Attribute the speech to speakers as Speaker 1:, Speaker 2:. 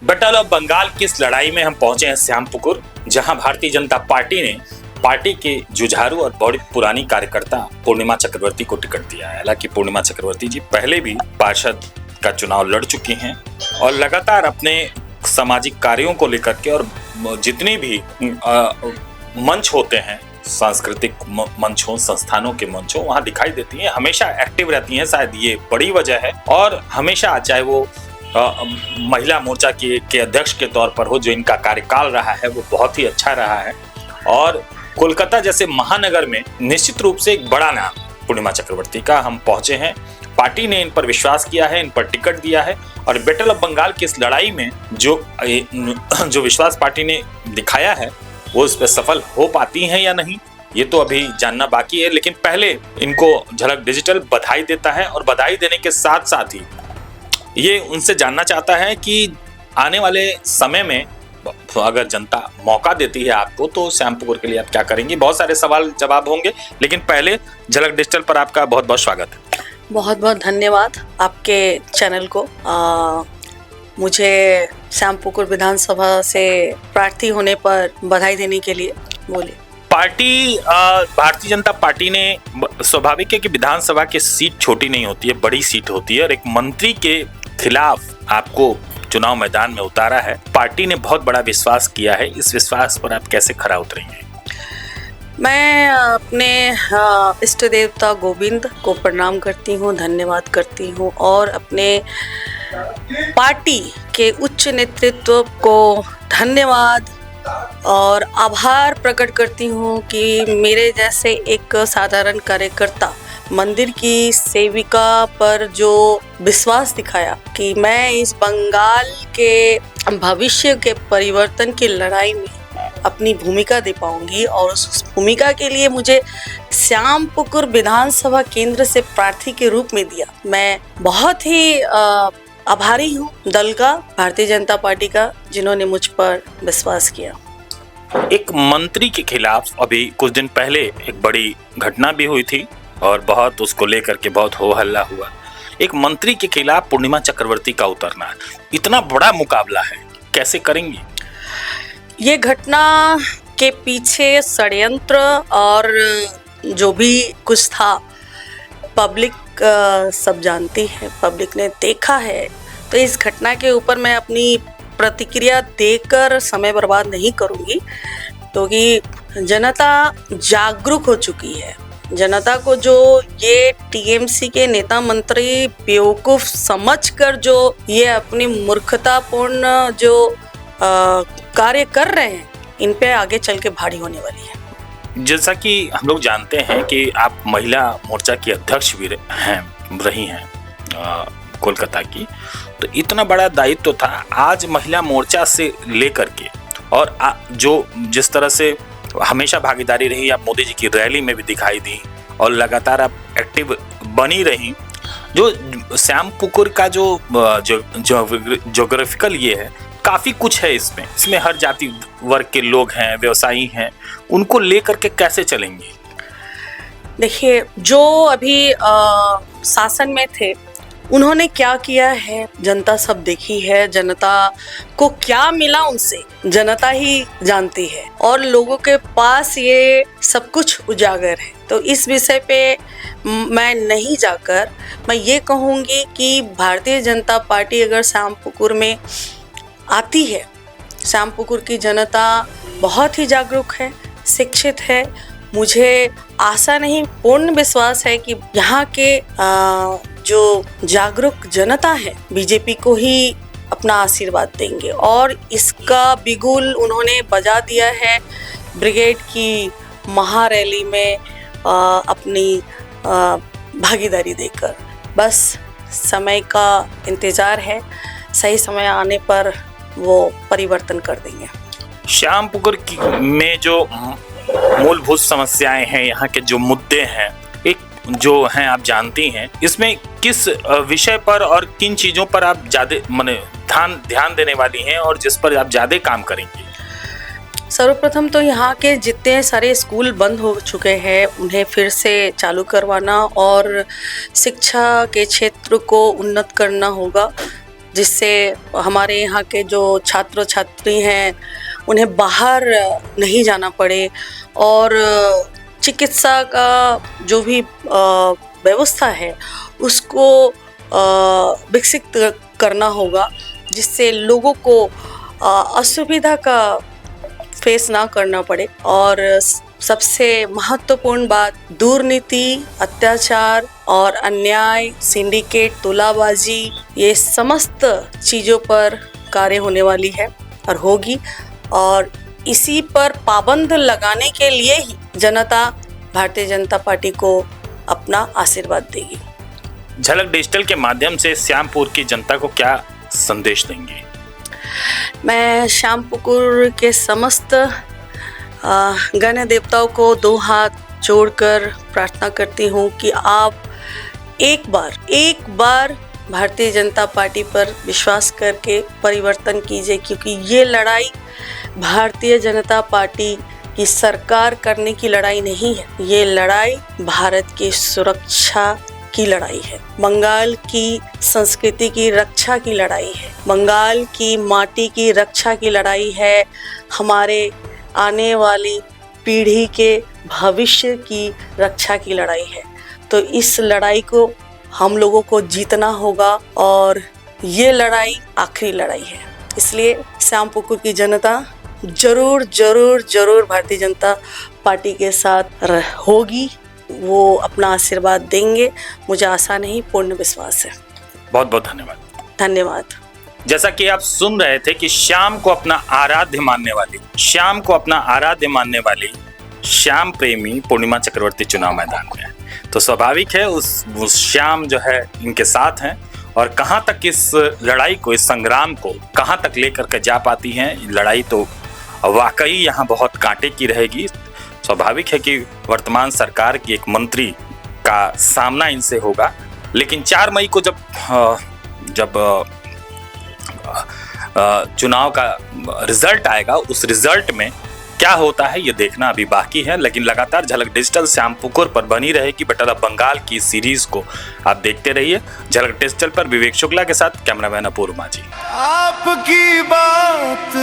Speaker 1: Battle of Bengal की इस लड़ाई में हम पहुंचे हैं श्यामपुकुर, जहां भारतीय जनता पार्टी ने पार्टी के जुझारू और बड़ी पुरानी कार्यकर्ता पूर्णिमा चक्रवर्ती को टिकट दिया है। हालांकि पूर्णिमा चक्रवर्ती जी पहले भी पार्षद का चुनाव लड़ चुकी हैं और लगातार अपने सामाजिक कार्यों को लेकर के और जितने भी मंच होते हैं, सांस्कृतिक मंच हो, संस्थानों के मंच हो, वहां दिखाई देती हैं, हमेशा एक्टिव रहती हैं। शायद ये बड़ी वजह है। और हमेशा चाहे वो महिला मोर्चा के अध्यक्ष के तौर पर हो, जो इनका कार्यकाल रहा है वो बहुत ही अच्छा रहा है। और कोलकाता जैसे महानगर में निश्चित रूप से एक बड़ा नाम पूर्णिमा चक्रवर्ती का हम पहुंचे हैं। पार्टी ने इन पर विश्वास किया है, इन पर टिकट दिया है और बैटल ऑफ बंगाल की इस लड़ाई में जो विश्वास पार्टी ने दिखाया है वो इस पर सफल हो पाती हैं या नहीं, ये तो अभी जानना बाकी है। लेकिन पहले इनको झलक डिजिटल बधाई देता है और बधाई देने के साथ साथ ही ये उनसे जानना चाहता है कि आने वाले समय में अगर जनता मौका देती है आपको, तो श्यामपुकुर के लिए आप क्या करेंगे। बहुत सारे सवाल जवाब होंगे, लेकिन पहले झलक डिजिटल पर आपका बहुत बहुत स्वागत है।
Speaker 2: बहुत बहुत धन्यवाद आपके चैनल को मुझे श्यामपुकुर विधानसभा से प्रार्थी होने पर बधाई देने के लिए। बोलिए।
Speaker 1: पार्टी भारतीय जनता पार्टी ने, स्वाभाविक है कि विधानसभा की सीट छोटी नहीं होती है, बड़ी सीट होती है और एक मंत्री के खिलाफ आपको चुनाव मैदान में उतारा है। पार्टी ने बहुत बड़ा विश्वास किया है, इस विश्वास पर आप कैसे खरा उतरेंगे।
Speaker 2: मैं अपने इष्ट देवता गोविंद को प्रणाम करती हूँ, धन्यवाद करती हूँ और अपने पार्टी के उच्च नेतृत्व को धन्यवाद और आभार प्रकट करती हूँ कि मेरे जैसे एक साधारण कार्यकर्ता, मंदिर की सेविका पर जो विश्वास दिखाया कि मैं इस बंगाल के भविष्य के परिवर्तन की लड़ाई में अपनी भूमिका दे पाऊंगी और उस भूमिका के लिए मुझे श्यामपुकुर विधानसभा केंद्र से प्रार्थी के रूप में दिया। मैं बहुत ही आभारी हूँ दल का, भारतीय जनता पार्टी का, जिन्होंने मुझ पर विश्वास किया।
Speaker 1: एक मंत्री के खिलाफ अभी कुछ दिन पहले एक बड़ी घटना भी हुई थी और बहुत उसको लेकर के बहुत हो हल्ला हुआ। एक मंत्री के खिलाफ पूर्णिमा चक्रवर्ती का उतरना, इतना बड़ा मुकाबला है, कैसे करेंगी।
Speaker 2: ये घटना के पीछे षड्यंत्र और जो भी कुछ था पब्लिक सब जानती है, पब्लिक ने देखा है। तो इस घटना के ऊपर मैं अपनी प्रतिक्रिया देकर समय बर्बाद नहीं करूंगी, क्योंकि जनता जागरूक हो चुकी है। जनता को जो ये टीएमसी के नेता मंत्री बेवकूफ समझकर जो ये अपनी मूर्खतापूर्ण जो कार्य कर रहे हैं, इन पे आगे चल के भारी होने वाली है।
Speaker 1: जैसा कि हम लोग जानते हैं कि आप महिला मोर्चा की अध्यक्ष भी रही हैं कोलकाता की, तो इतना बड़ा दायित्व था। आज महिला मोर्चा से लेकर के और जो जिस तरह से हमेशा भागीदारी रही, आप मोदी जी की रैली में भी दिखाई दी और लगातार आप एक्टिव बनी रही। जो श्यामपुकुर का जो ज्योग्राफिकल ये है, काफी कुछ है इसमें हर जाति वर्ग के लोग हैं, व्यवसायी हैं, उनको लेकर के कैसे चलेंगे।
Speaker 2: देखिए, जो अभी शासन में थे उन्होंने क्या किया है जनता सब देखी है। जनता को क्या मिला उनसे जनता ही जानती है और लोगों के पास ये सब कुछ उजागर है। तो इस विषय पे मैं नहीं जाकर मैं ये कहूँगी कि भारतीय जनता पार्टी अगर श्यामपुकुर में आती है, श्यामपुकुर की जनता बहुत ही जागरूक है, शिक्षित है। मुझे आशा नहीं, पूर्ण विश्वास है कि यहाँ के जो जागरूक जनता है बीजेपी को ही अपना आशीर्वाद देंगे और इसका बिगुल उन्होंने बजा दिया है ब्रिगेड की महारैली में अपनी भागीदारी देकर। बस समय का इंतजार है, सही समय आने पर वो परिवर्तन कर देंगे।
Speaker 1: श्यामपुकुर में जो मूलभूत समस्याएं हैं, यहाँ के जो मुद्दे हैं, एक जो हैं आप जानती हैं, इसमें किस विषय पर और किन चीजों पर आप ज्यादा ध्यान देने वाली हैं और जिस पर आप ज्यादा काम करेंगी।
Speaker 2: सर्वप्रथम तो यहाँ के जितने सारे स्कूल बंद हो चुके हैं उन्हें फिर से चालू करवाना और शिक्षा के क्षेत्र को उन्नत करना होगा। जिससे हमारे यहाँ के जो छात्र छात्री हैं उन्हें बाहर नहीं जाना पड़े और चिकित्सा का जो भी व्यवस्था है उसको विकसित करना होगा, जिससे लोगों को असुविधा का फेस ना करना पड़े। और सबसे महत्वपूर्ण बात, दुर्नीति, अत्याचार और अन्याय, सिंडिकेट, तुलाबाजी, ये समस्त चीज़ों पर कार्य होने वाली है और होगी, और इसी पर पाबंद लगाने के लिए ही जनता भारतीय जनता पार्टी को अपना आशीर्वाद देगी।
Speaker 1: झलक डिजिटल के माध्यम से श्यामपुर की जनता को क्या संदेश देंगे?
Speaker 2: मैं श्यामपुर के समस्त गण देवताओं को दो हाथ जोड़कर प्रार्थना करती हूँ कि आप एक बार भारतीय जनता पार्टी पर विश्वास करके परिवर्तन कीजिए, क्योंकि ये लड़ाई भारतीय जनता पार्टी की सरकार करने की लड़ाई नहीं है। ये लड़ाई भारत की सुरक्षा की लड़ाई है, बंगाल की संस्कृति की रक्षा की लड़ाई है, बंगाल की माटी की रक्षा की लड़ाई है, हमारे आने वाली पीढ़ी के भविष्य की रक्षा की लड़ाई है। तो इस लड़ाई को हम लोगों को जीतना होगा और ये लड़ाई आखिरी लड़ाई है। इसलिए श्यामपुकुर की जनता जरूर जरूर जरूर भारतीय जनता पार्टी के साथ होगी, वो अपना आशीर्वाद देंगे, मुझे आशा नहीं पूर्ण विश्वास है।
Speaker 1: बहुत बहुत धन्यवाद।
Speaker 2: धन्यवाद।
Speaker 1: जैसा कि आप सुन रहे थे कि श्याम को अपना आराध्य मानने वाली श्याम प्रेमी पूर्णिमा चक्रवर्ती चुनाव मैदान में है, तो स्वाभाविक है उस श्याम जो है इनके साथ हैं, और कहां तक इस लड़ाई को, इस संग्राम को कहां तक लेकर के जा पाती हैं, लड़ाई तो वाकई यहाँ बहुत कांटे की रहेगी। स्वाभाविक है कि वर्तमान सरकार की एक मंत्री का सामना इनसे होगा, लेकिन 4 मई को जब चुनाव का रिजल्ट आएगा, उस रिजल्ट में क्या होता है ये देखना अभी बाकी है। लेकिन लगातार झलक डिजिटल श्यामपुकुर पर बनी रहेगी। बैटल ऑफ बंगाल की सीरीज को आप देखते रहिए झलक डिजिटल पर। विवेक शुक्ला के साथ कैमरामैन अपूर्व माझी।
Speaker 3: आपकी बात